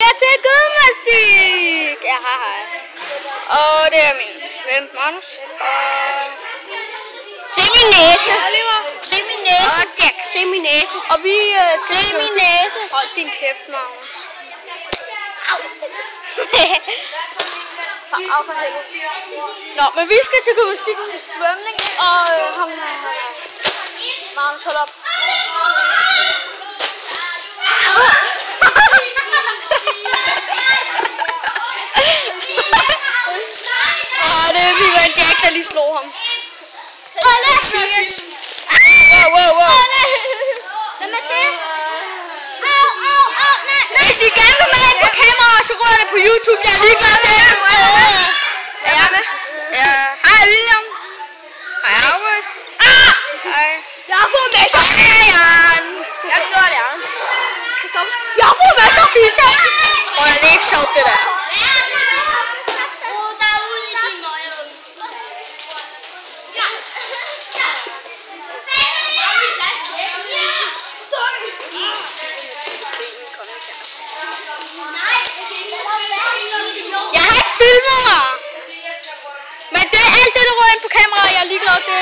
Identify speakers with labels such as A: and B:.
A: Jeg til gymnastik! Ja, hej. Og det er min ven Magnus.
B: Se min næse.
A: Se min næse.
B: Og Jack. Se min næse.
A: Og vi skal
B: se min næse.
A: Hold din kæft, Magnus. Au for helvede. Nå, men vi skal til gymnastik til svømning. Og Magnus, hold op. Det er fordi, at Jack lige slog ham. Cheers. Wow.
B: Hvem er det? Nej.
A: Hvis I gerne vil med på kamera, så går det på YouTube. Jeg er ligeglad med det. Er jeg med? Ja. Hej William. Hej August. Hej.
B: Jeg har fået masser.
A: Hej Jan. Jeg slår Jan.
B: Jeg har fået masser af fisser.
A: Og det er ikke sjovt det der. Jeg har ikke filmet dig. Men det er alt det, der rører ind på kamera. Jeg er ligeglad. Det